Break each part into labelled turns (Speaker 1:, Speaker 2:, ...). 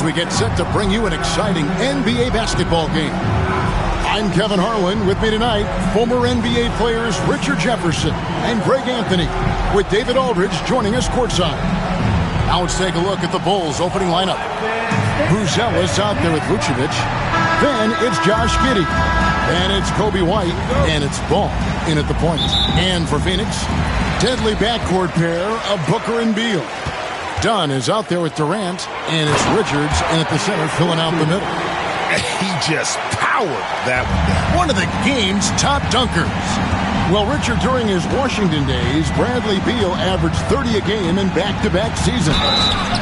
Speaker 1: We get set to bring you an exciting NBA basketball game. I'm Kevin Harlan. With me tonight, former NBA players Richard Jefferson and Greg Anthony, with David Aldridge joining us courtside. Now let's take a look at the Bulls' opening lineup. Buzelis out there with Vucevic. Then it's Josh Giddey. And it's Kobe White. And it's Ball in at the point. And for Phoenix, deadly backcourt pair of Booker and Beal. Dunn is out there with Durant, and it's Richards in at the center filling out the middle.
Speaker 2: He just powered that one down.
Speaker 1: One of the game's top dunkers. Well, Richard, during his Washington days, Bradley Beal averaged 30 a game in back-to-back seasons.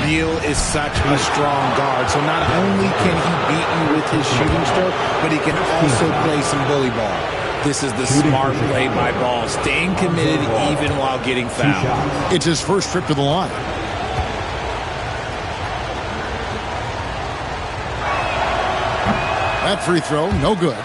Speaker 3: Beal is such a strong guard, so not only can he beat you with his shooting stroke, but he can also play some bully ball. This is the smart play by Ball, staying committed even while getting fouled.
Speaker 1: It's his first trip to the line. That free throw, no good.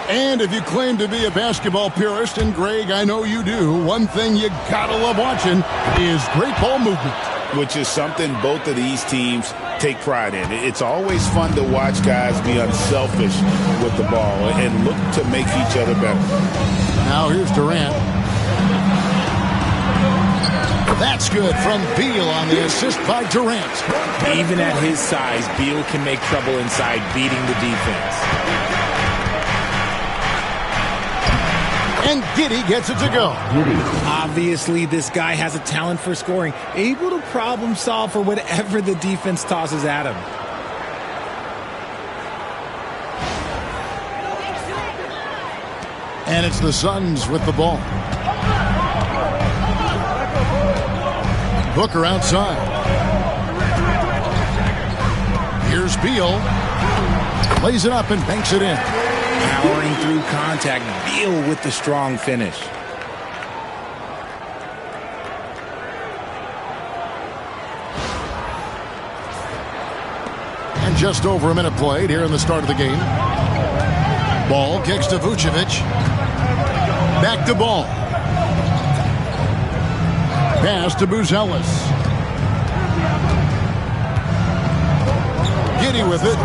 Speaker 1: And if you claim to be a basketball purist, and Greg, I know you do, one thing you gotta love watching is great ball movement.
Speaker 2: Which is something both of these teams take pride in. It's always fun to watch guys be unselfish with the ball and look to make each other better.
Speaker 1: Now here's Durant. That's good from Beal on the assist by Durant.
Speaker 3: Even at his size, Beal can make trouble inside, beating the defense.
Speaker 1: And Giddey gets it to go.
Speaker 3: Obviously, this guy has a talent for scoring, able to problem solve for whatever the defense tosses at him.
Speaker 1: And it's the Suns with the ball. Booker outside. Here's Beal. Lays it up and banks it in.
Speaker 3: Powering through contact, Beal with the strong finish.
Speaker 1: And just over a minute played here in the start of the game. Ball kicks to Vucevic. Back to Ball. Pass to Buzelis. Giddey with it.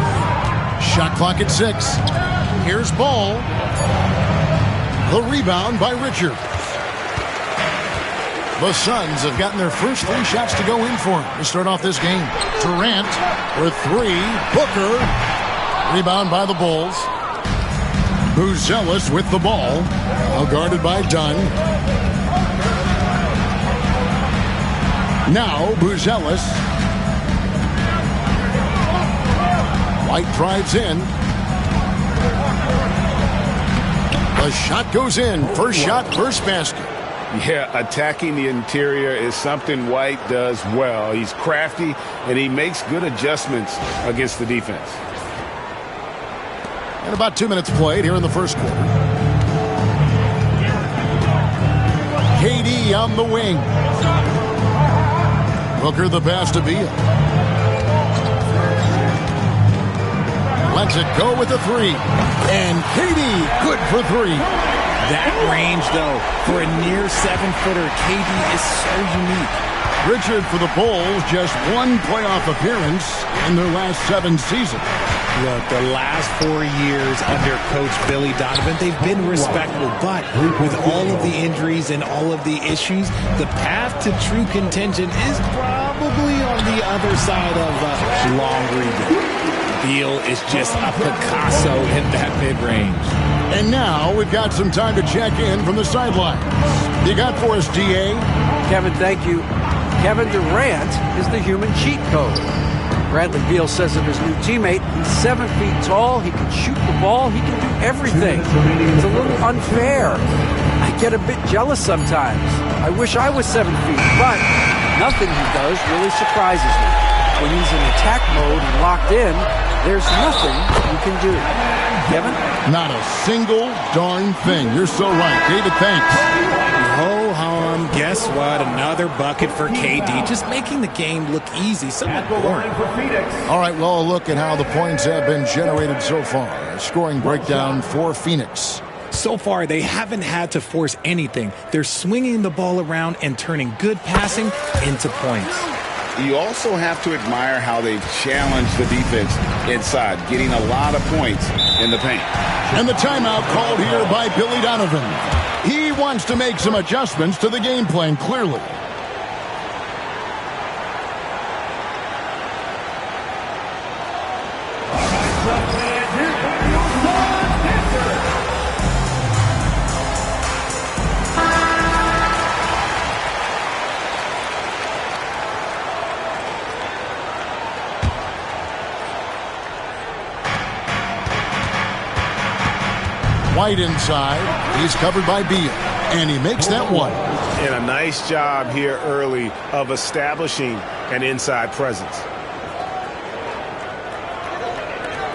Speaker 1: Shot clock at 6. Here's Ball. The rebound by Richards. The Suns have gotten their first 3 shots to go in for him to start off this game. Durant with 3. Booker. Rebound by the Bulls. Buzelis with the ball. Well guarded by Dunn. Now Buzelis. White drives in. The shot goes in. First shot, first basket.
Speaker 2: Yeah, attacking the interior is something White does well. He's crafty, and he makes good adjustments against the defense.
Speaker 1: And about 2 minutes played here in the first quarter. KD on the wing. Booker the pass to Beal. Lets it go with the 3. And KD good for 3.
Speaker 3: That range, though, for a near 7-footer, KD is so unique.
Speaker 1: Richard, for the Bulls, just 1 playoff appearance in their last 7 seasons.
Speaker 3: Look, the last 4 years under Coach Billy Donovan, they've been respectable. But with all of the injuries and all of the issues, the path to true contention is probably on the other side of a long rebuild. Beal is just a Picasso in that mid-range.
Speaker 1: And now we've got some time to check in from the sidelines. You got for us, DA?
Speaker 4: Kevin, thank you. Kevin Durant is the human cheat code. Bradley Beal says of his new teammate, he's 7 feet tall, he can shoot the ball, he can do everything. It's a little unfair. I get a bit jealous sometimes. I wish I was 7 feet, but nothing he does really surprises me. When he's in attack mode and locked in, there's nothing you can do. Kevin?
Speaker 1: Not a single darn thing. You're so right. David, thanks.
Speaker 3: Ho-hum. Guess what? Another bucket for KD. Just making the game look easy. Somewhat boring.
Speaker 1: All right, well, a look at how the points have been generated so far. A scoring breakdown for Phoenix.
Speaker 3: So far, they haven't had to force anything. They're swinging the ball around and turning good passing into points.
Speaker 2: You also have to admire how they've challenged the defense inside, getting a lot of points in the paint.
Speaker 1: And the timeout called here by Billy Donovan. He wants to make some adjustments to the game plan, clearly. White inside. He's covered by Beal. And he makes that one.
Speaker 5: And a nice job here early of establishing an inside presence.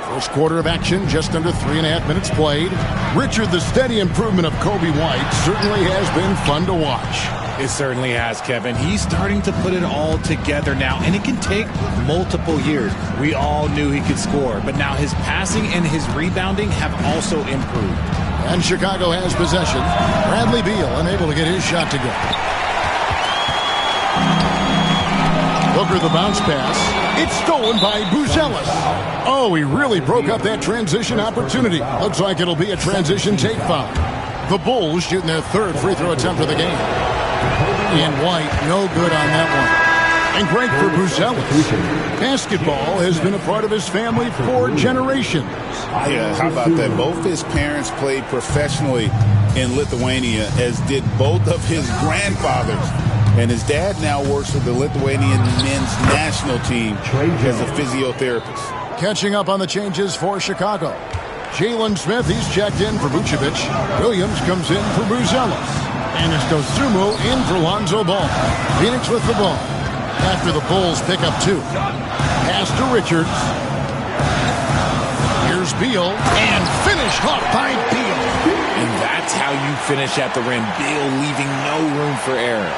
Speaker 1: First quarter of action, just under 3.5 minutes played. Richard, the steady improvement of Kobe White certainly has been fun to watch.
Speaker 3: It certainly has, Kevin. He's starting to put it all together now, and it can take multiple years. We all knew he could score, but now his passing and his rebounding have also improved.
Speaker 1: And Chicago has possession. Bradley Beal unable to get his shot to go. Booker the bounce pass. It's stolen by Buzelis. Oh, he really broke up that transition opportunity. Looks like it'll be a transition take foul. The Bulls shooting their third free throw attempt of the game. And White, no good on that one. And great for Buzelis. Basketball has been a part of his family for generations.
Speaker 2: Yeah, how about that? Both his parents played professionally in Lithuania, as did both of his grandfathers. And his dad now works with the Lithuanian men's national team as a physiotherapist.
Speaker 1: Catching up on the changes for Chicago. Jalen Smith, he's checked in for Vucevic. Williams comes in for Buzelis. And it's Dosunmu in for Lonzo Ball. Phoenix with the ball. After the Bulls pick up 2. Pass to Richards. Here's Beal. And finished off by Beal.
Speaker 3: And that's how you finish at the rim. Beal leaving no room for error.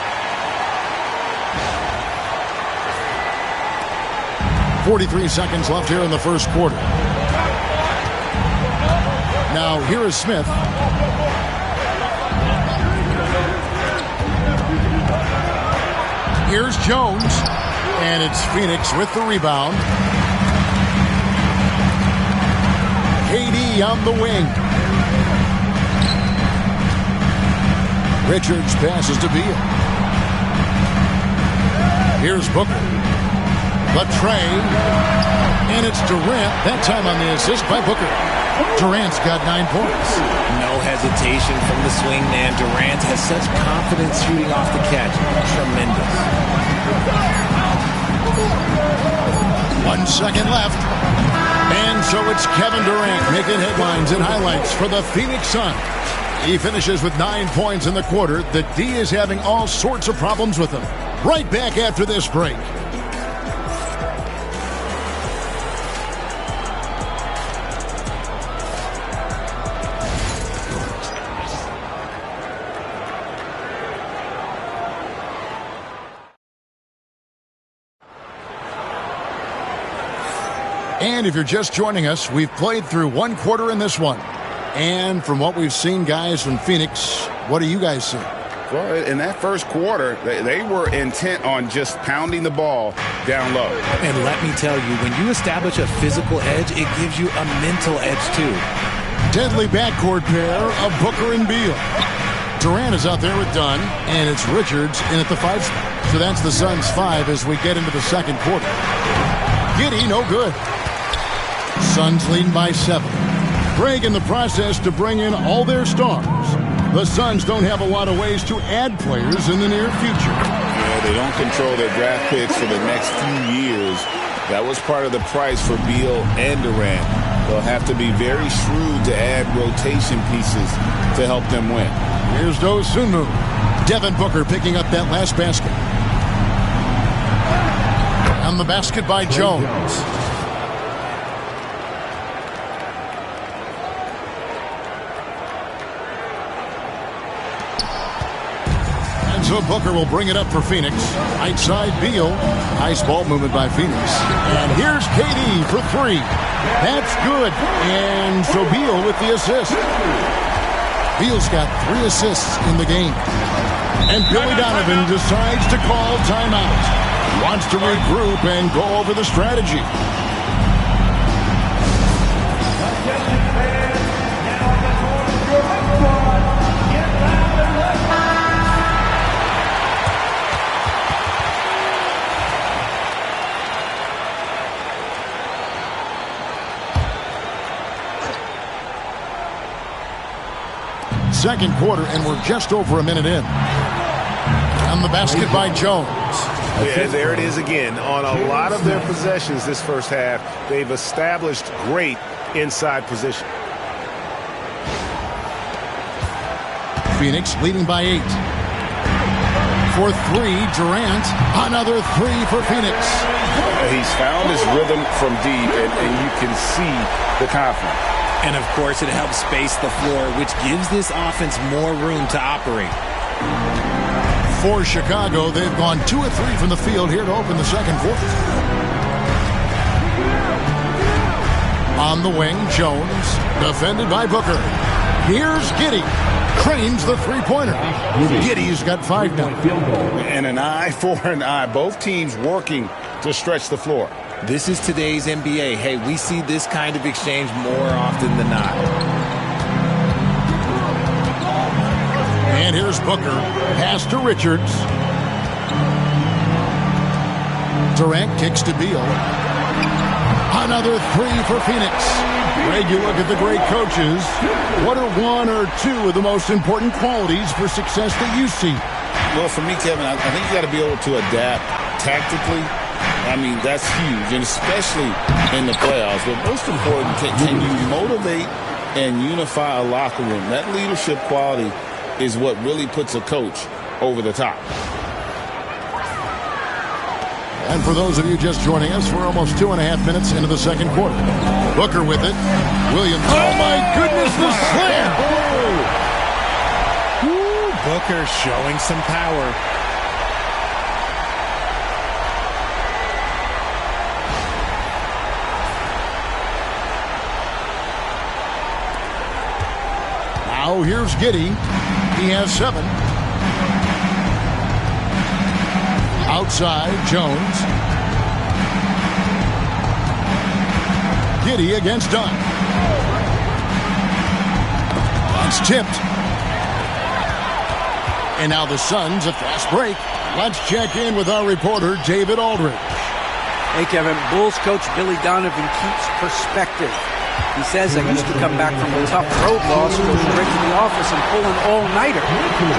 Speaker 1: 43 seconds left here in the first quarter. Now here is Smith. Here's Jones. And it's Phoenix with the rebound. KD on the wing. Richards passes to Beal. Here's Booker. Latre. And it's Durant. That time on the assist by Booker. Durant's got 9 points.
Speaker 3: No hesitation from the swing man. Durant has such confidence shooting off the catch. Tremendous.
Speaker 1: 1 second left. And so it's Kevin Durant making headlines and highlights for the Phoenix Suns. He finishes with 9 points in the quarter. The D is having all sorts of problems with him. Right back after this break. And if you're just joining us, we've played through 1 quarter in this one. And from what we've seen, guys, from Phoenix, what do you guys see?
Speaker 2: Well, in that first quarter, they were intent on just pounding the ball down low.
Speaker 3: And let me tell you, when you establish a physical edge, it gives you a mental edge, too.
Speaker 1: Deadly backcourt pair of Booker and Beal. Durant is out there with Dunn, and it's Richards in at the 5 spot. So that's the Suns' 5 as we get into the second quarter. Giddey, no good. Suns leading by 7. Craig in the process to bring in all their stars. The Suns don't have a lot of ways to add players in the near future.
Speaker 2: Yeah, they don't control their draft picks for the next few years. That was part of the price for Beal and Durant. They'll have to be very shrewd to add rotation pieces to help them win.
Speaker 1: Here's Dosunmu. Devin Booker picking up that last basket. On the basket by Jones. So Booker will bring it up for Phoenix. Right side, Beal. Nice ball movement by Phoenix. And here's KD for 3. That's good. And so Beal with the assist. Beal's got 3 assists in the game. And Billy Donovan decides to call timeout. Wants to regroup and go over the strategy. Second quarter, and we're just over a minute in. On the basket by Jones.
Speaker 5: Yeah, there it is again. On a lot of their possessions this first half, they've established great inside position.
Speaker 1: Phoenix leading by 8. For 3, Durant. Another 3 for Phoenix.
Speaker 2: He's found his rhythm from deep, and you can see the confidence.
Speaker 3: And, of course, it helps space the floor, which gives this offense more room to operate.
Speaker 1: For Chicago, they've gone 2 of 3 from the field here to open the second quarter. On the wing, Jones, defended by Booker. Here's Giddey. Cranes the three-pointer. Giddey's got 5 now.
Speaker 2: And an eye for an eye. Both teams working to stretch the floor.
Speaker 3: This is today's NBA. Hey, we see this kind of exchange more often than not.
Speaker 1: And here's Booker. Pass to Richards. Durant kicks to Beal. Another 3 for Phoenix. Greg, you look at the great coaches. What are 1 or 2 of the most important qualities for success that you see?
Speaker 2: Well, for me, Kevin, I think you got to be able to adapt tactically. I mean, that's huge, and especially in the playoffs. But most important, can you motivate and unify a locker room? That leadership quality is what really puts a coach over the top.
Speaker 1: And for those of you just joining us, we're almost 2.5 minutes into the second quarter. Booker with it. Williams. Oh, my goodness, the slam!
Speaker 3: Ooh, Booker showing some power.
Speaker 1: Now here's Giddey. He has 7. Outside, Jones. Giddey against Dunn. It's tipped. And now the Suns, a fast break. Let's check in with our reporter, David Aldridge.
Speaker 4: Hey, Kevin. Bulls coach Billy Donovan keeps perspective. He says, I used to come back from a tough road loss, go straight to the office and pull an all-nighter,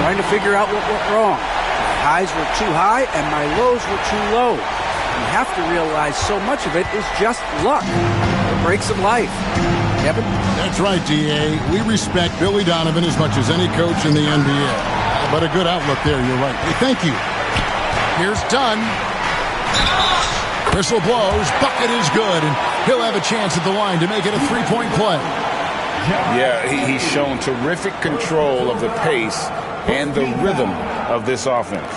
Speaker 4: trying to figure out what went wrong. My highs were too high and my lows were too low. You have to realize so much of it is just luck. The breaks of life. Kevin?
Speaker 1: That's right, D.A. We respect Billy Donovan as much as any coach in the NBA. But a good outlook there, you're right. Hey, thank you. Here's Dunn. Whistle blows. Bucket is good. And he'll have a chance at the line to make it a 3-point play.
Speaker 2: Yeah, he's shown terrific control of the pace and the rhythm of this offense.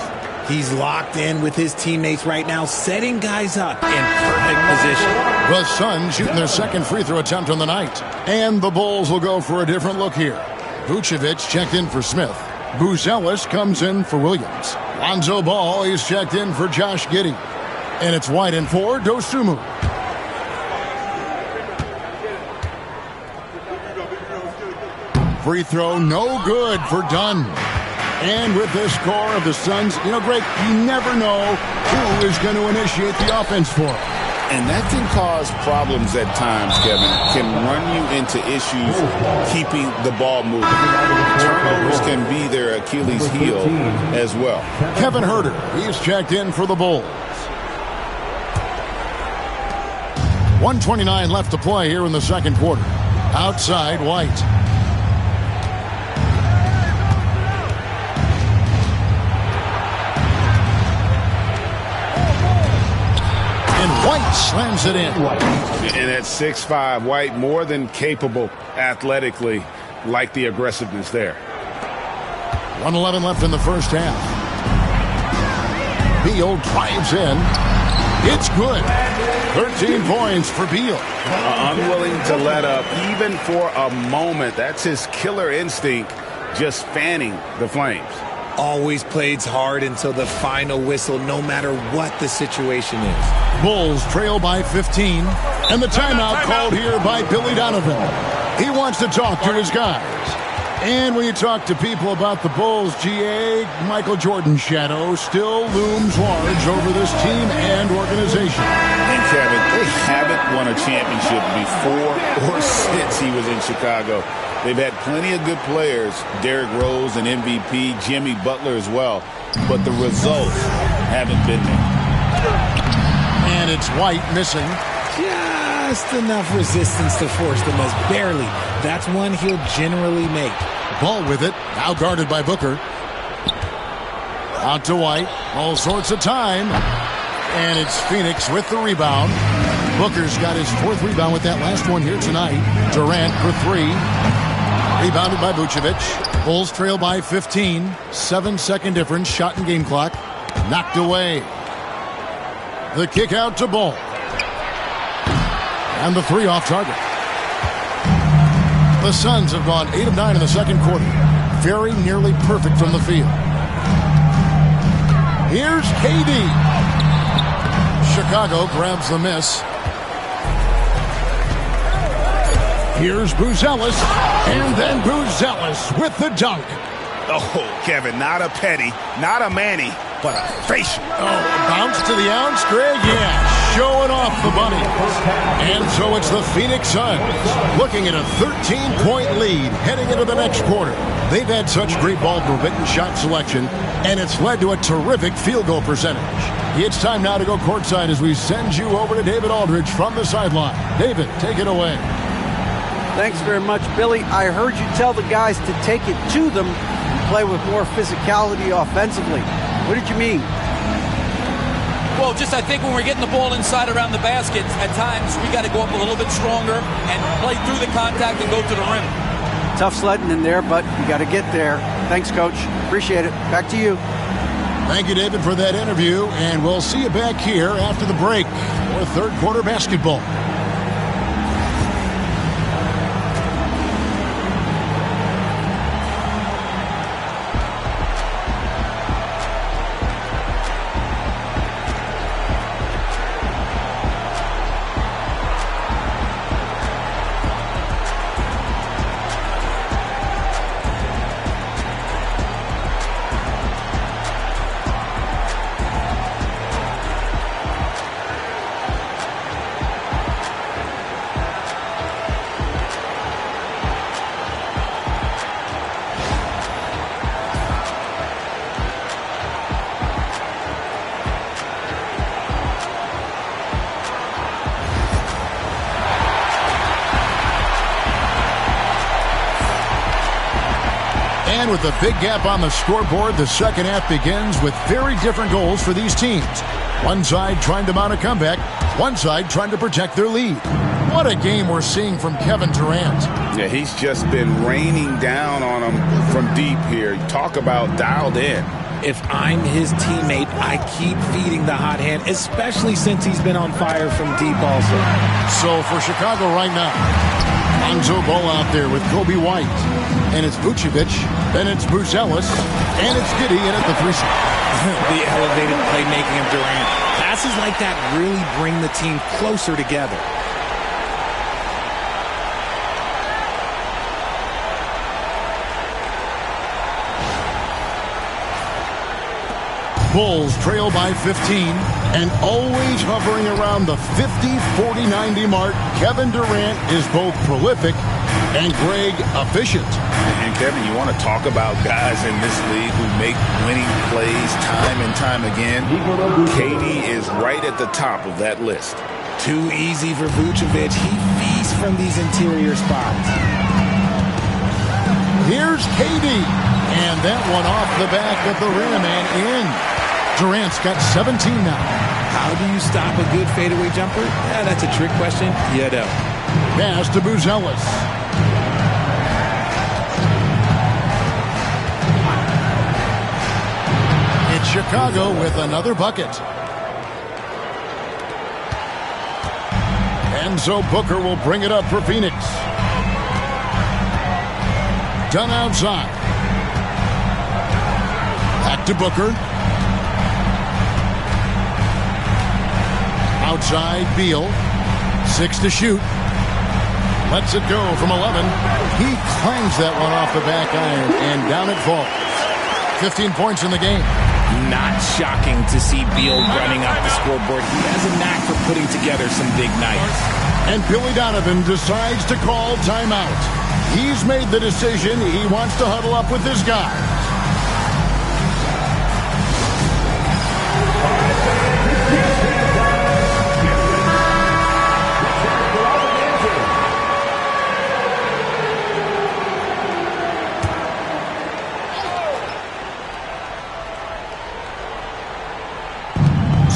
Speaker 3: He's locked in with his teammates right now, setting guys up in perfect position.
Speaker 1: The Suns shooting their second free throw attempt on the night. And the Bulls will go for a different look here. Vucevic checked in for Smith. Buzelis comes in for Williams. Lonzo Ball is checked in for Josh Giddey. And it's White in for Dosunmu. Free throw no good for Dunn. And with the score of the Suns, Greg, you never know who is going to initiate the offense for them.
Speaker 2: And that can cause problems at times, Kevin. Can run you into issues keeping the ball moving. Turnovers can be their Achilles heel as well.
Speaker 1: Kevin Huerter, he's checked in for the Bulls. 1:29 left to play here in the second quarter. Outside, White. White slams it in.
Speaker 5: And at 6'5", White more than capable athletically, like the aggressiveness there.
Speaker 1: 1:11 left in the first half. Beal drives in. It's good. 13 points for Beal.
Speaker 5: Unwilling to let up even for a moment. That's his killer instinct, just fanning the flames.
Speaker 3: always plays hard until the final whistle, no matter what the situation is.
Speaker 1: Bulls trail by 15, and the timeout called here by Billy Donovan. He wants to talk to his guys. And when you talk to people about the Bulls, GA, Michael Jordan's shadow still looms large over this team and organization.
Speaker 2: And Kevin, they haven't won a championship before or since he was in Chicago. They've had plenty of good players, Derrick Rose and MVP, Jimmy Butler as well, but the results haven't been there.
Speaker 1: And it's White missing.
Speaker 3: Just enough resistance to force the miss. Barely. That's one he'll generally make.
Speaker 1: Ball with it. Now guarded by Booker. Out to White. All sorts of time. And it's Phoenix with the rebound. Booker's got his 4th rebound with that last one here tonight. Durant for 3. Rebounded by Vucevic. Bulls trail by 15. 7-second difference. Shot and game clock. Knocked away. The kick out to Ball. And the 3 off target. The Suns have gone 8 of 9 in the second quarter. Very nearly perfect from the field. Here's KD. Chicago grabs the miss. Here's Buzelis. And then Buzelis with the dunk.
Speaker 5: Oh, Kevin, not a petty, not a Manny, but a facial.
Speaker 1: Oh, a bounce to the ounce, Greg? Yeah, showing off the bunny. And so it's the Phoenix Suns looking at a 13-point lead heading into the next quarter. They've had such great ball movement and shot selection, and it's led to a terrific field goal percentage. It's time now to go courtside as we send you over to David Aldridge from the sideline. David, take it away.
Speaker 4: Thanks very much, Billy. I heard you tell the guys to take it to them and play with more physicality offensively. What did you mean?
Speaker 6: Well, just I think when we're getting the ball inside around the basket, at times we got to go up a little bit stronger and play through the contact and go to the rim.
Speaker 4: Tough sledding in there, but you got to get there. Thanks, Coach. Appreciate it. Back to you.
Speaker 1: Thank you, David, for that interview, and we'll see you back here after the break for third quarter basketball. And with a big gap on the scoreboard, the second half begins with very different goals for these teams. One side trying to mount a comeback, one side trying to protect their lead. What a game we're seeing from Kevin Durant.
Speaker 2: Yeah, he's just been raining down on him from deep here. Talk about dialed in.
Speaker 3: If I'm his teammate, I keep feeding the hot hand, especially since he's been on fire from deep also.
Speaker 1: So for Chicago right now, Lonzo Ball out there with Kobe White. And it's Vucevic, then it's Buzelis, and it's Giddey in at the 3 spot.
Speaker 3: The elevated playmaking of Durant. Passes like that really bring the team closer together.
Speaker 1: Bulls trail by 15, and always hovering around the 50, 40, 90 mark. Kevin Durant is both prolific and Greg efficient.
Speaker 2: And Kevin, you want to talk about guys in this league who make winning plays time and time again? KD is right at the top of that list.
Speaker 3: Too easy for Vucevic. He feasts from these interior spots.
Speaker 1: Here's KD, and that one off the back of the rim and in. Durant's got 17 now.
Speaker 3: How do you stop a good fadeaway jumper? Yeah, that's a trick question. You know.
Speaker 1: Pass to Buzelis. It's Chicago with another bucket. And so Booker will bring it up for Phoenix. Done outside. Back to Booker. Outside, Beal. 6 to shoot. Lets it go from 11. He clangs that one off the back iron, and down it falls. 15 points in the game.
Speaker 3: Not shocking to see Beal running up the scoreboard. He has a knack for putting together some big nights.
Speaker 1: And Billy Donovan decides to call timeout. He's made the decision. He wants to huddle up with his guys.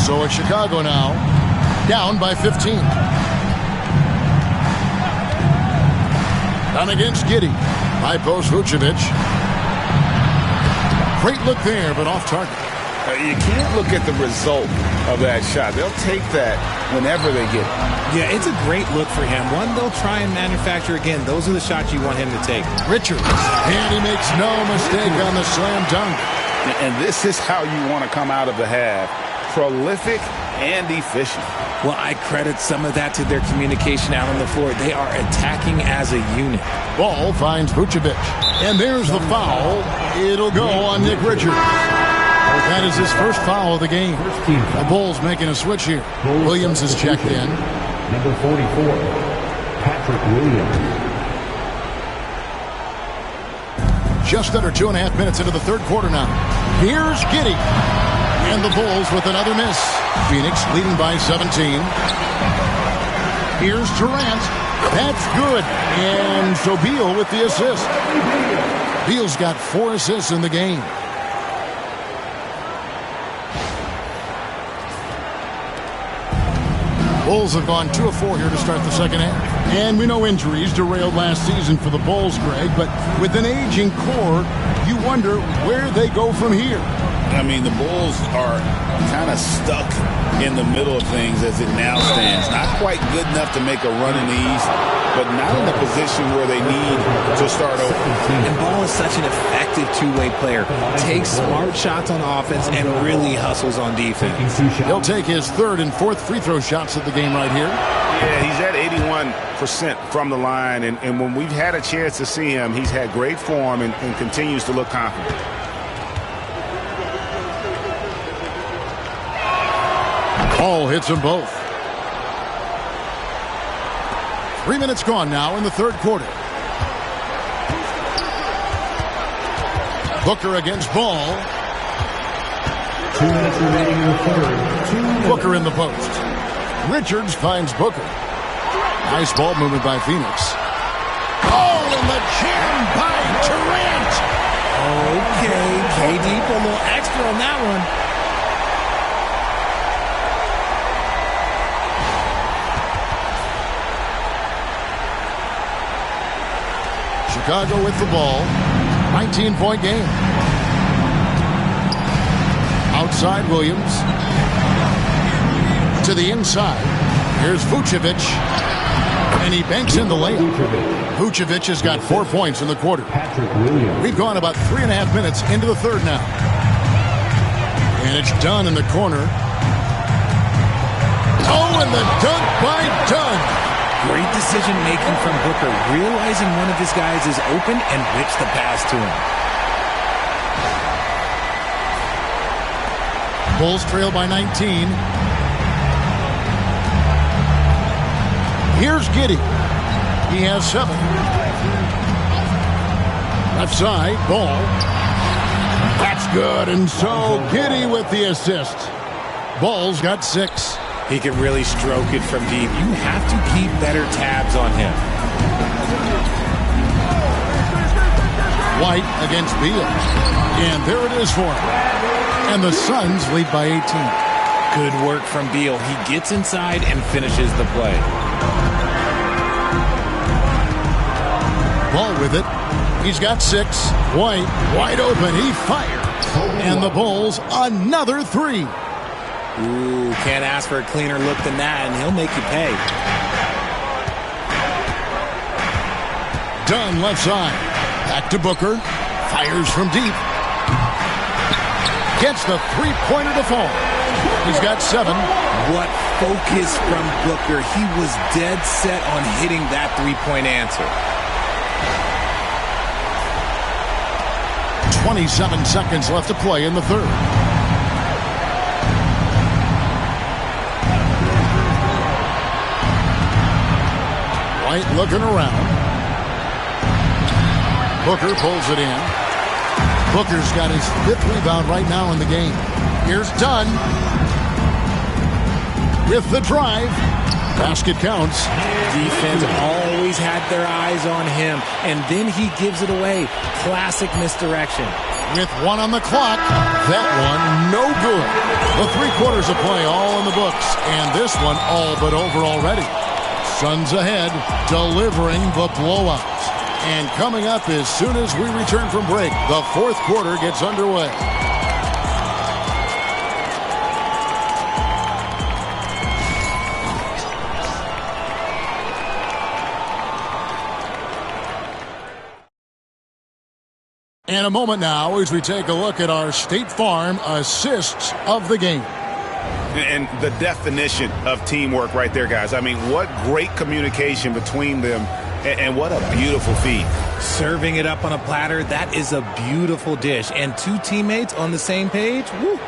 Speaker 1: So it's Chicago now, down by 15. Down against Giddey. High post Vucevic. Great look there, but off target.
Speaker 2: You can't look at the result of that shot. They'll take that whenever they get it.
Speaker 3: Yeah, it's a great look for him. One they'll try and manufacture again. Those are the shots you want him to take.
Speaker 1: Richards. And he makes no mistake on the slam dunk.
Speaker 2: And this is how you want to come out of the half. Prolific and efficient.
Speaker 3: Well, I credit some of that to their communication out on the floor. They are attacking as a unit.
Speaker 1: Ball finds Vucevic. And there's the foul. It'll go on Nick Richards. That is his first foul of the game. The Bulls making a switch here. Williams is checked in.
Speaker 7: Number 44, Patrick Williams.
Speaker 1: Just under 2.5 minutes into the third quarter now. Here's Giddey. And the Bulls with another miss. Phoenix leading by 17. Here's Durant. That's good. And so Beal with the assist. Beal's got 4 assists in the game. Bulls have gone 2 of 4 here to start the second half. And we know injuries derailed last season for the Bulls, Greg, but with an aging core, you wonder where they go from here.
Speaker 2: I mean, the Bulls are kind of stuck in the middle of things as it now stands. Not quite good enough to make a run in the East, but not in the position where they need to start over.
Speaker 3: And Ball is such an effective two-way player. Takes smart shots on offense and really hustles on defense.
Speaker 1: He'll take his 3rd and 4th free throw shots of the game right here.
Speaker 5: Yeah, he's at 81% from the line, and when we've had a chance to see him, he's had great form and continues to look confident.
Speaker 1: Ball hits them both. 3 minutes gone now in the third quarter. Booker against Ball.
Speaker 7: 2 minutes remaining in the third.
Speaker 1: Booker in the post. Richards finds Booker. Nice ball movement by Phoenix. Oh, and the jam by Durant.
Speaker 3: Okay, KD put a little extra on that one.
Speaker 1: Chicago with the ball. 19-point game. Outside Williams. To the inside. Here's Vucevic. And he banks in the layup. Vucevic has got 4 points in the quarter.
Speaker 7: Patrick Williams.
Speaker 1: We've gone about 3.5 minutes into the third now. And it's Dunn in the corner. Oh, and the dunk by Dunn.
Speaker 3: Great decision-making from Booker, realizing one of his guys is open and whips the pass to him.
Speaker 1: Bulls trail by 19. Here's Giddey. He has 7. Left side, Ball. That's good, and so Giddey with the assist. Ball's got 6.
Speaker 3: He can really stroke it from deep. You have to keep better tabs on him.
Speaker 1: White against Beal. And there it is for him. And the Suns lead by 18.
Speaker 3: Good work from Beal. He gets inside and finishes the play.
Speaker 1: Ball with it. He's got 6. White wide open. He fires. And the Bulls another 3.
Speaker 3: Ooh, can't ask for a cleaner look than that, and he'll make you pay.
Speaker 1: Dunn left side. Back to Booker. Fires from deep. Gets the three-pointer to fall. He's got 7.
Speaker 3: What focus from Booker. He was dead set on hitting that three-point answer.
Speaker 1: 27 seconds left to play in the third. White looking around. Booker pulls it in. Booker's got his 5th rebound right now in the game. Here's Dunn with the drive. Basket counts.
Speaker 3: Defense always had their eyes on him, and then he gives it away. Classic misdirection.
Speaker 1: With 1 on the clock, that one no good. The 3 quarters of play all in the books, and this one all but over already. Suns ahead, delivering the blowout. And coming up as soon as we return from break, the 4th quarter gets underway. In a moment now as we take a look at our State Farm assists of the game.
Speaker 5: And the definition of teamwork right there, guys. I mean, what great communication between them, and what a beautiful feed.
Speaker 3: Serving it up on a platter, that is a beautiful dish. And 2 teammates on the same page, woo.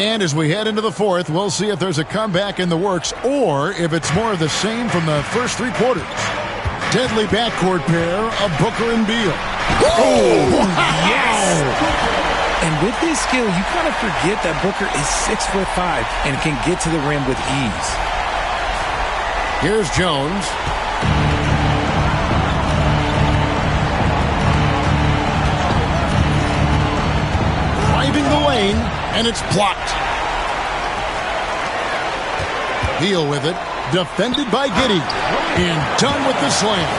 Speaker 1: And as we head into the 4th, we'll see if there's a comeback in the works or if it's more of the same from the first 3 quarters. Deadly backcourt pair of Booker and Beal.
Speaker 3: Oh, yes! And with his skill, you kind of forget that Booker is 6'5" and can get to the rim with ease.
Speaker 1: Here's Jones. Driving the lane, and it's blocked. Beal with it. Defended by Giddey. And done with the slam.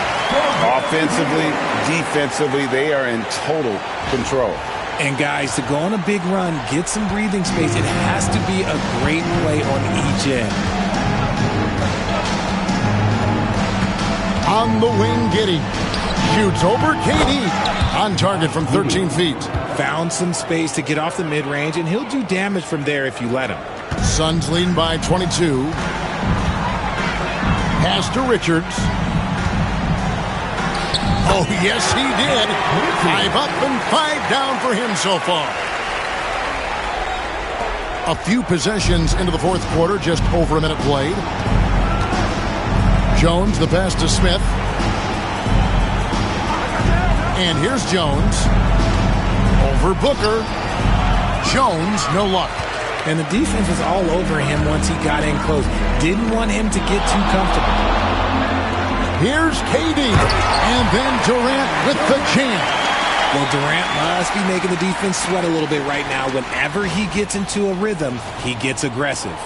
Speaker 2: Offensively, defensively, they are in total control.
Speaker 3: And guys, to go on a big run, get some breathing space, it has to be a great play on each end.
Speaker 1: On the wing, Giddey. Shoots over KD. On target from 13 feet.
Speaker 3: Found some space to get off the mid-range, and he'll do damage from there if you let him.
Speaker 1: Suns leading by 22. Pass to Richards. Oh, yes, he did. 5 up and 5 down for him so far. A few possessions into the 4th quarter, just over a minute played. Jones, the pass to Smith. And here's Jones. Over Booker. Jones, no luck.
Speaker 3: And the defense was all over him once he got in close. Didn't want him to get too comfortable.
Speaker 1: Here's KD. And then Durant with the jam.
Speaker 3: Well, Durant must be making the defense sweat a little bit right now. Whenever he gets into a rhythm, he gets aggressive.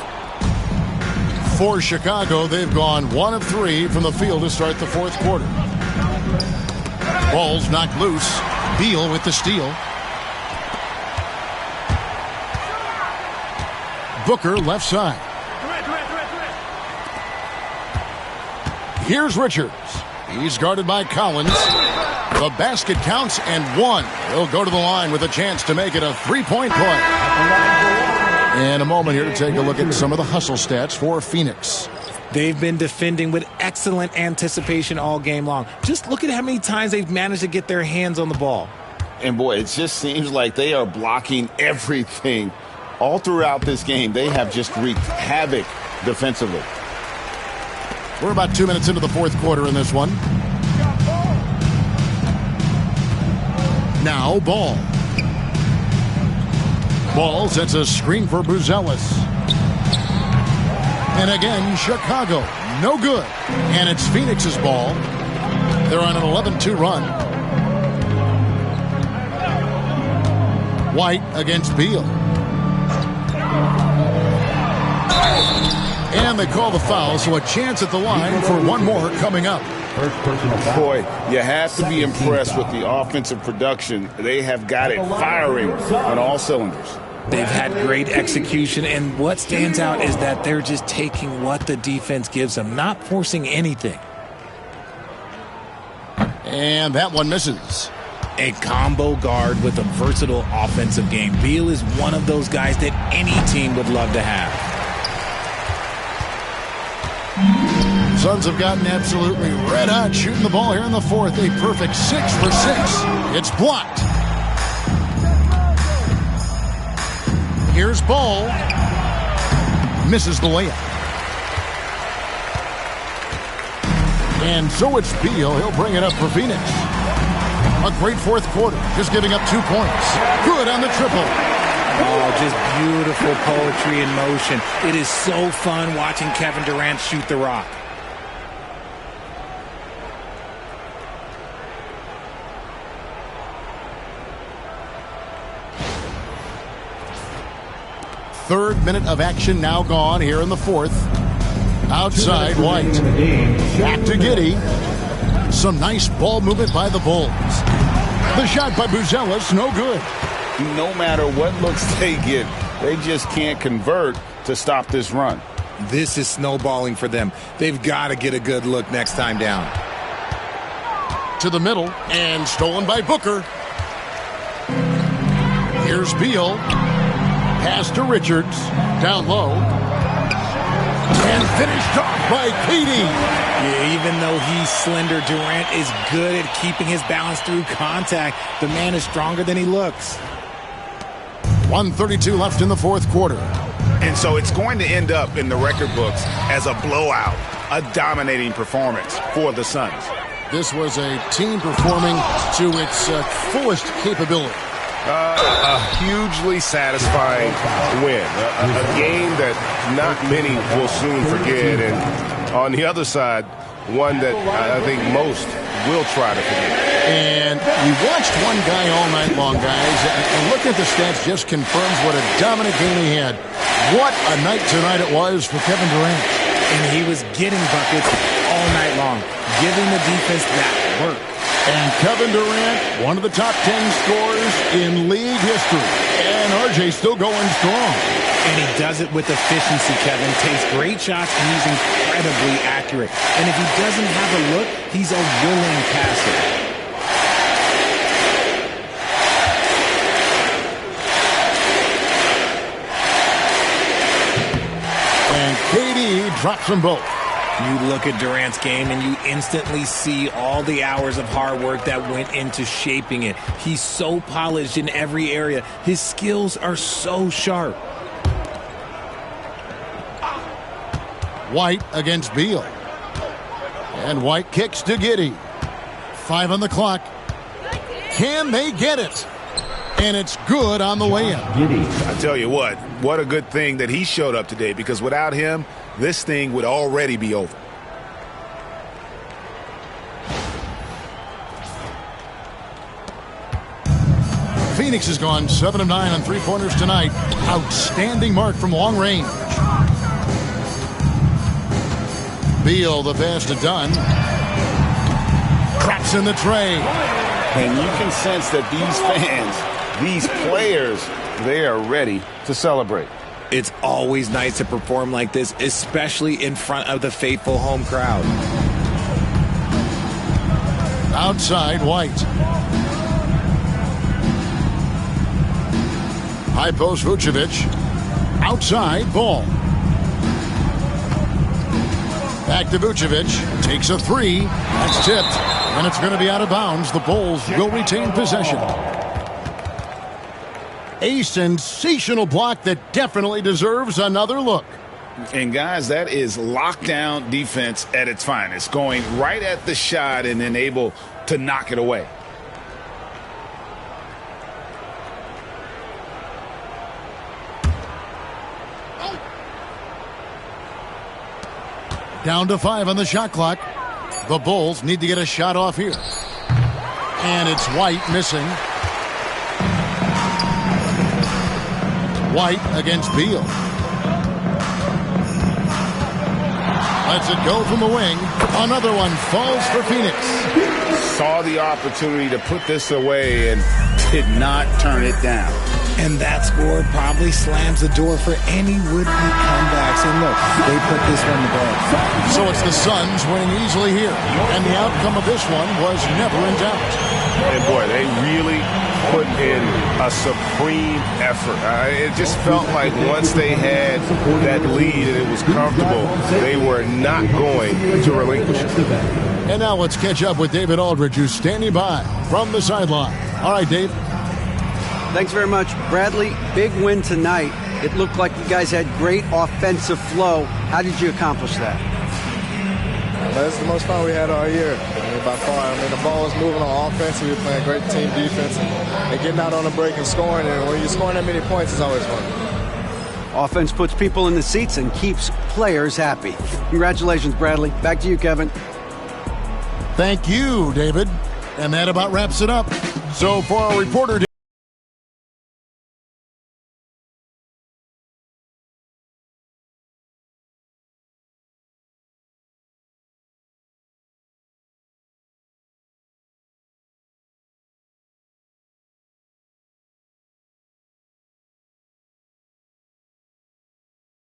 Speaker 1: For Chicago, they've gone 1 of 3 from the field to start the 4th quarter. Ball's knocked loose. Beal with the steal. Booker left side. Here's Richards. He's guarded by Collins. The basket counts and 1. He'll go to the line with a chance to make it a 3-point play. In a moment here to take a look at some of the hustle stats for Phoenix.
Speaker 3: They've been defending with excellent anticipation all game long. Just look at how many times they've managed to get their hands on the ball.
Speaker 2: And boy, it just seems like they are blocking everything. All throughout this game, they have just wreaked havoc defensively.
Speaker 1: We're about 2 minutes into the 4th quarter in this one. Now Ball. Ball sets a screen for Buzelis. And again, Chicago. No good. And it's Phoenix's ball. They're on an 11-2 run. White against Beal. And they call the foul, so a chance at the line for one more coming up.
Speaker 2: Boy, you have to be impressed with the offensive production. They have got it firing on all cylinders.
Speaker 3: They've had great execution, and what stands out is that they're just taking what the defense gives them, not forcing anything.
Speaker 1: And that one misses.
Speaker 3: A combo guard with a versatile offensive game. Beal is one of those guys that any team would love to have.
Speaker 1: Suns have gotten absolutely red hot shooting the ball here in the fourth. A perfect 6 for 6. It's blocked. Here's Ball. Misses the layup. And so it's Beal. He'll bring it up for Phoenix. A great fourth quarter, just giving up 2 points. Good on the triple.
Speaker 3: Oh, just beautiful poetry in motion. It is so fun watching Kevin Durant shoot the rock.
Speaker 1: Third minute of action now gone here in the fourth. Outside White. Back to Giddey. Some nice ball movement by the Bulls. The shot by Buzelis, no good.
Speaker 2: No matter what looks they get, they just can't convert to stop this run.
Speaker 3: This is snowballing for them. They've got to get a good look next time down.
Speaker 1: To the middle, and stolen by Booker. Here's Beal. Pass to Richards. Down low. And finished off by KD.
Speaker 3: Yeah, even though he's slender, Durant is good at keeping his balance through contact. The man is stronger than he looks.
Speaker 1: 1:32 left in the fourth quarter.
Speaker 5: And so it's going to end up in the record books as a blowout, a dominating performance for the Suns.
Speaker 1: This was a team performing to its fullest capability.
Speaker 5: A hugely satisfying win. A game that not many will soon forget. And on the other side, one that I think most will try to forget.
Speaker 1: And we watched one guy all night long, guys. And looking at the stats just confirms what a dominant game he had. What a night tonight it was for Kevin Durant.
Speaker 3: And he was getting buckets all night long, giving the defense that work.
Speaker 1: And Kevin Durant, one of the top 10 scorers in league history. And RJ still going strong.
Speaker 3: And he does it with efficiency, Kevin. Takes great shots and he's incredibly accurate. And if he doesn't have a look, he's a willing passer.
Speaker 1: And KD drops them both.
Speaker 3: You look at Durant's game and you instantly see all the hours of hard work that went into shaping it. He's so polished in every area. His skills are so sharp.
Speaker 1: White against Beal. And White kicks to Giddey. 5 on the clock. Can they get it? And it's good on the layup.
Speaker 5: I tell you what a good thing that he showed up today, because without him, this thing would already be over.
Speaker 1: Phoenix has gone 7 of 9 on three-pointers tonight. Outstanding mark from long range. Beal, the pass to Dunn. Traps in the tray.
Speaker 2: And you can sense that these fans, these players, they are ready to celebrate.
Speaker 3: It's always nice to perform like this, especially in front of the faithful home crowd.
Speaker 1: Outside, White. High post, Vucevic. Outside, Ball. Back to Vucevic. Takes a three. That's tipped. And it's going to be out of bounds. The Bulls will retain possession. A sensational block that definitely deserves another look.
Speaker 5: And guys, that is lockdown defense at its finest. Going right at the shot and then able to knock it away.
Speaker 1: Down to 5 on the shot clock. The Bulls need to get a shot off here. And it's White missing. White against Beal. Lets it go from the wing. Another one falls for Phoenix.
Speaker 2: Saw the opportunity to put this away and did not turn it down.
Speaker 3: And that score probably slams the door for any would-be comebacks. And look, they put this one to bed.
Speaker 1: So it's the Suns winning easily here. And the outcome of this one was never in doubt.
Speaker 5: And boy, they really put in a supreme effort. It just felt like once they had that lead and it was comfortable, they were not going to relinquish it.
Speaker 1: And now let's catch up with David Aldridge, who's standing by from the sideline. All right, Dave.
Speaker 4: Thanks very much. Bradley, big win tonight. It looked like you guys had great offensive flow. How did you accomplish that?
Speaker 8: That's the most fun we had all year. By far. The ball was moving on offense. We were playing great team defense and getting out on the break and scoring. And when you're scoring that many points, it's always fun.
Speaker 4: Offense puts people in the seats and keeps players happy. Congratulations, Bradley. Back to you, Kevin.
Speaker 1: Thank you, David. And that about wraps it up. So for our reporter,